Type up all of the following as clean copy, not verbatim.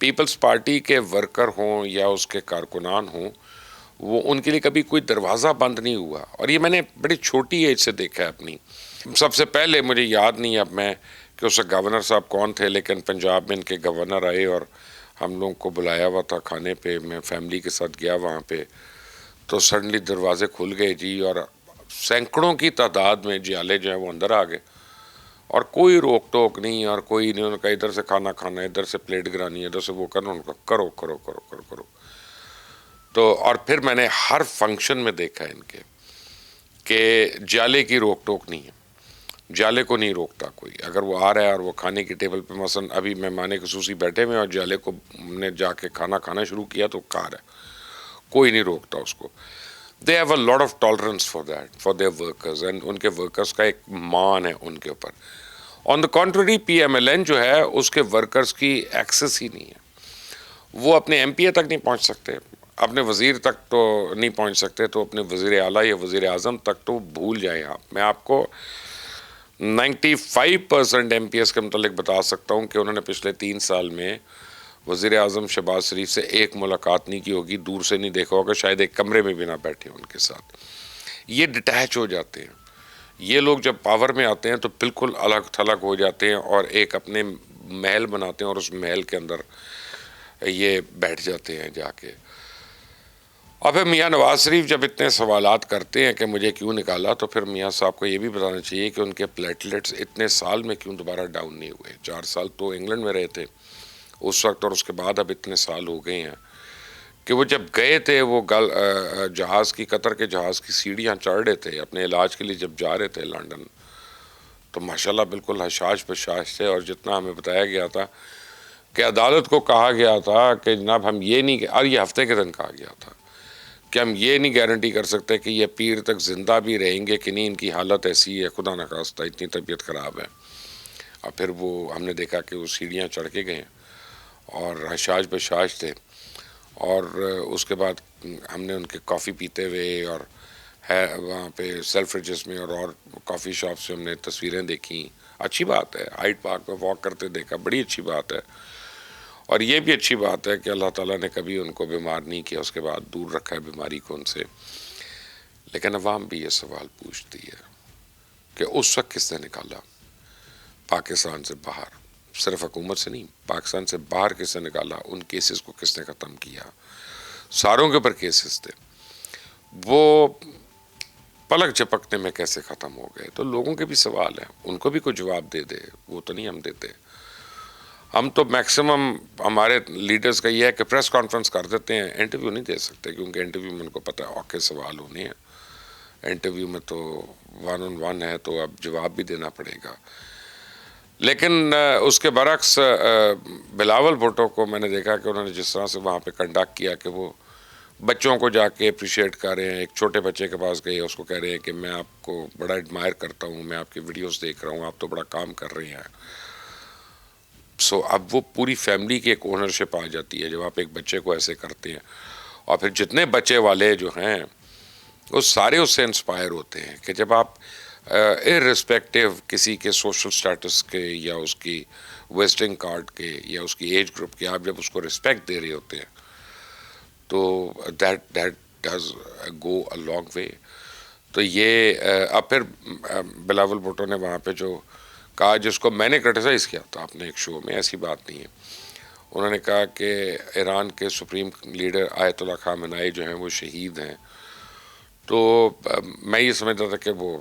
Peoples party کے worker ہوں یا اس کے کارکنان ہوں، وہ ان کے لیے کبھی کوئی دروازہ بند نہیں ہوا. اور یہ میں نے بڑی چھوٹی ایج سے دیکھا ہے اپنی. سب سے پہلے مجھے یاد نہیں اب میں کہ اس گورنر صاحب کون تھے، لیکن پنجاب میں ان کے گورنر آئے اور ہم لوگوں کو بلایا ہوا تھا کھانے پہ. میں فیملی کے ساتھ گیا وہاں پہ، تو سڈنلی دروازے کھل گئے جی، اور سینکڑوں کی تعداد میں جیالے جو ہیں وہ اندر آ گئے، اور کوئی روک ٹوک نہیں، اور کوئی نہیں. ان کا ادھر سے کھانا کھانا ہے، ادھر سے پلیٹ گرانی ہے، ادھر سے وہ کرنا، ان کا کرو کرو کرو کرو کرو. تو اور پھر میں نے ہر فنکشن میں دیکھا ان کے کہ جالے کی روک ٹوک نہیں ہے، جالے کو نہیں روکتا کوئی. اگر وہ آ رہا ہے اور وہ کھانے کی ٹیبل پہ مثلا ابھی مہمان خصوصی بیٹھے ہوئے اور جالے کو نے جا کے کھانا کھانا شروع کیا تو کار ہے، کوئی نہیں روکتا اس کو. They have a lot of tolerance for that, for their workers, and ان کے ورکرز کا ایک مان ہے ان کے اوپر. On the country P M L N جو ہے اس کے ورکرز کی ایکسس ہی نہیں ہے. وہ اپنے ایم پی اے تک نہیں پہنچ سکتے، اپنے وزیر تک تو نہیں پہنچ سکتے، تو اپنے وزیر اعلیٰ یا وزیر اعظم تک تو بھول جائیں آپ. میں آپ کو 95% ایم پی ایس کے متعلق بتا سکتا ہوں کہ انہوں نے پچھلے 3 سال میں وزیر اعظم شہباز شریف سے ایک ملاقات نہیں کی ہوگی، دور سے نہیں دیکھا ہوگا، شاید ایک کمرے میں بھی نہ بیٹھے ان کے ساتھ. یہ ڈٹیچ ہو جاتے ہیں. یہ لوگ جب پاور میں آتے ہیں تو بالکل الگ تھلگ ہو جاتے ہیں اور ایک اپنے محل بناتے ہیں اور اس محل کے اندر یہ بیٹھ جاتے ہیں جا کے. اور پھر میاں نواز شریف جب اتنے سوالات کرتے ہیں کہ مجھے کیوں نکالا، تو پھر میاں صاحب کو یہ بھی بتانا چاہیے کہ ان کے پلیٹلیٹس اتنے سال میں کیوں دوبارہ ڈاؤن نہیں ہوئے. 4 سال تو انگلینڈ میں رہے تھے اس وقت، اور اس کے بعد اب اتنے سال ہو گئے ہیں کہ وہ جب گئے تھے وہ جہاز کی، قطر کے جہاز کی سیڑھیاں چڑھ رہے تھے اپنے علاج کے لیے جب جا رہے تھے لنڈن، تو ماشاءاللہ بالکل حشاش بشاش تھے. اور جتنا ہمیں بتایا گیا تھا کہ عدالت کو کہا گیا تھا کہ جناب ہم یہ نہیں، اور یہ ہفتے کے دن کہا گیا تھا کہ ہم یہ نہیں گارنٹی کر سکتے کہ یہ پیر تک زندہ بھی رہیں گے کہ نہیں، ان کی حالت ایسی ہے، خدا نخواستہ اتنی طبیعت خراب ہے. اور پھر وہ ہم نے دیکھا کہ وہ سیڑھیاں چڑھ کے گئے اور حشاش بشاش تھے. اور اس کے بعد ہم نے ان کے کافی پیتے ہوئے اور ہے وہاں پہ سیلفریجز میں اور کافی شاپ سے ہم نے تصویریں دیکھیں. اچھی بات ہے، ہائیڈ پارک میں واک کرتے دیکھا، بڑی اچھی بات ہے. اور یہ بھی اچھی بات ہے کہ اللہ تعالیٰ نے کبھی ان کو بیمار نہیں کیا، اس کے بعد دور رکھا ہے بیماری کو ان سے. لیکن عوام بھی یہ سوال پوچھتی ہے کہ اس وقت کس نے نکالا پاکستان سے باہر، صرف حکومت سے نہیں، پاکستان سے باہر کس نے نکالا، ان کیسز کو کس نے ختم کیا. ساروں کے اوپر کیسز تھے، وہ پلک جھپکنے میں کیسے ختم ہو گئے. تو لوگوں کے بھی سوال ہیں، ان کو بھی کوئی جواب دے دے، وہ تو نہیں ہم دیتے. ہم تو میکسیمم ہمارے لیڈرز کا یہ ہے کہ پریس کانفرنس کر دیتے ہیں، انٹرویو نہیں دے سکتے، کیونکہ انٹرویو میں ان کو پتہ ہے اوکے سوال ہونے ہیں. انٹرویو میں تو 1 on 1 ہے تو اب جواب بھی دینا پڑے گا. لیکن اس کے برعکس بلاول بھٹو کو میں نے دیکھا کہ انہوں نے جس طرح سے وہاں پہ کنڈکٹ کیا کہ وہ بچوں کو جا کے اپریشیٹ کر رہے ہیں. ایک چھوٹے بچے کے پاس گئے، اس کو کہہ رہے ہیں کہ میں آپ کو بڑا ایڈمائر کرتا ہوں، میں آپ کی ویڈیوز دیکھ رہا ہوں، آپ تو بڑا کام کر رہے ہیں. سو اب وہ پوری فیملی کی ایک اونرشپ آ جاتی ہے جب آپ ایک بچے کو ایسے کرتے ہیں. اور پھر جتنے بچے والے جو ہیں وہ سارے اس سے انسپائر ہوتے ہیں کہ جب آپ ارسپیکٹیو کسی کے سوشل سٹیٹس کے یا اس کی وزٹنگ کارڈ کے یا اس کی ایج گروپ کے، آپ جب اس کو رسپیکٹ دے رہے ہوتے ہیں تو that does go a long way. تو یہ اب پھر بلاول بھٹو نے وہاں پہ جو کہا، جس کو میں نے کرٹیسائز کیا تھا اپنے ایک شو میں، ایسی بات نہیں ہے، انہوں نے کہا کہ ایران کے سپریم لیڈر آیت اللہ خامنائی جو ہیں وہ شہید ہیں. تو میں یہ سمجھتا تھا کہ وہ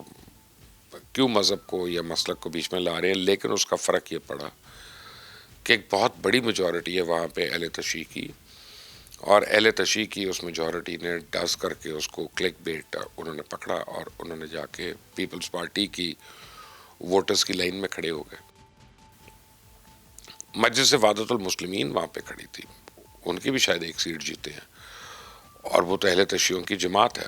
کیوں مذہب کو یا مسلک کو بیچ میں لا رہے ہیں، لیکن اس کا فرق یہ پڑا کہ ایک بہت بڑی میجورٹی ہے وہاں پہ اہل تشیع کی، اور اہل تشیع کی اس میجورٹی نے ڈس کر کے اس کو کلک بیٹ انہوں نے پکڑا اور انہوں نے جا کے پیپلز پارٹی کی ووٹرز کی لائن میں کھڑے ہو گئے. مجلس وحدت المسلمین وہاں پہ کھڑی تھی، ان کی بھی شاید ایک سیٹ جیتے ہیں، اور وہ تو اہل تشیعوں کی جماعت ہے.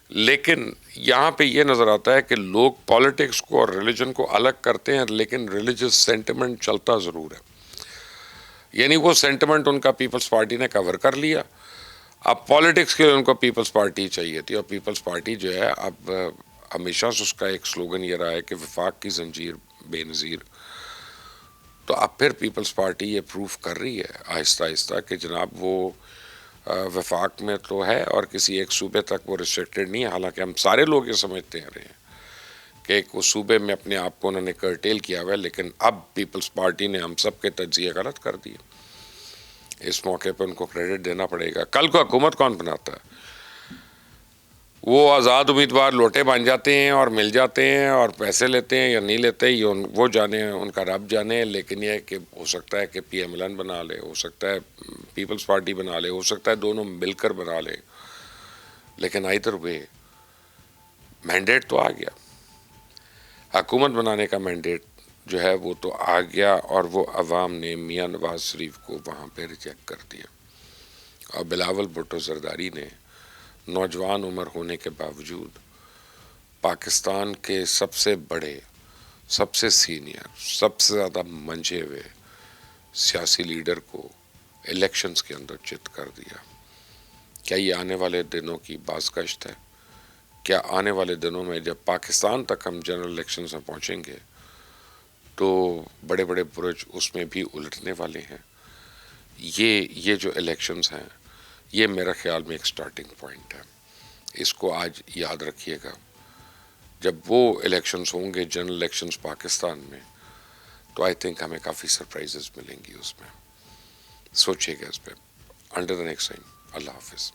لیکن یہاں پہ یہ نظر آتا ہے کہ لوگ پالیٹکس کو اور ریلیجن کو الگ کرتے ہیں، لیکن ریلیجس سینٹیمنٹ چلتا ضرور ہے. یعنی وہ سینٹیمنٹ ان کا پیپلز پارٹی نے کور کر لیا. اب پالیٹکس کے لیے ان کو پیپلز پارٹی چاہیے تھی، اور پیپلز پارٹی جو ہے اب ہمیشہ سے اس کا ایک سلوگن یہ رہا ہے کہ وفاق کی زنجیر بے نظیر. تو اب پھر پیپلز پارٹی یہ پروف کر رہی ہے آہستہ آہستہ کہ جناب وہ وفاق میں تو ہے اور کسی ایک صوبے تک وہ ریسٹرکٹیڈ نہیں ہے. حالانکہ ہم سارے لوگ یہ سمجھتے ہیں رہے ہیں کہ ایک اس صوبے میں اپنے آپ کو انہوں نے کرٹیل کیا ہوا ہے، لیکن اب پیپلز پارٹی نے ہم سب کے تجزیے غلط کر دیے. اس موقع پہ ان کو کریڈٹ دینا پڑے گا. کل کو حکومت کون بناتا ہے؟ وہ آزاد امیدوار لوٹے بن جاتے ہیں اور مل جاتے ہیں اور پیسے لیتے ہیں یا نہیں لیتے، یہ وہ جانے، ان کا رب جانے. لیکن یہ کہ ہو سکتا ہے کہ پی ایم ایل این بنا لے، ہو سکتا ہے پیپلز پارٹی بنا لے، ہو سکتا ہے دونوں مل کر بنا لے، لیکن آئدر وے مینڈیٹ تو آ گیا. حکومت بنانے کا مینڈیٹ جو ہے وہ تو آ گیا، اور وہ عوام نے میاں نواز شریف کو وہاں پہ ریجیکٹ کر دیا. اور بلاول بھٹو زرداری نے نوجوان عمر ہونے کے باوجود پاکستان کے سب سے بڑے، سب سے سینئر، سب سے زیادہ منجھے ہوئے سیاسی لیڈر کو الیکشنز کے اندر چت کر دیا. کیا یہ آنے والے دنوں کی بازگشت ہے؟ کیا آنے والے دنوں میں جب پاکستان تک ہم جنرل الیکشنز میں پہنچیں گے تو بڑے بڑے برج اس میں بھی الٹنے والے ہیں؟ یہ جو الیکشنز ہیں یہ میرا خیال میں ایک سٹارٹنگ پوائنٹ ہے. اس کو آج یاد رکھیے گا. جب وہ الیکشنز ہوں گے، جنرل الیکشنز پاکستان میں، تو آئی تھنک ہمیں کافی سرپرائزز ملیں گی اس میں. سوچیے گا اس پہ. Under the next time. اللہ حافظ.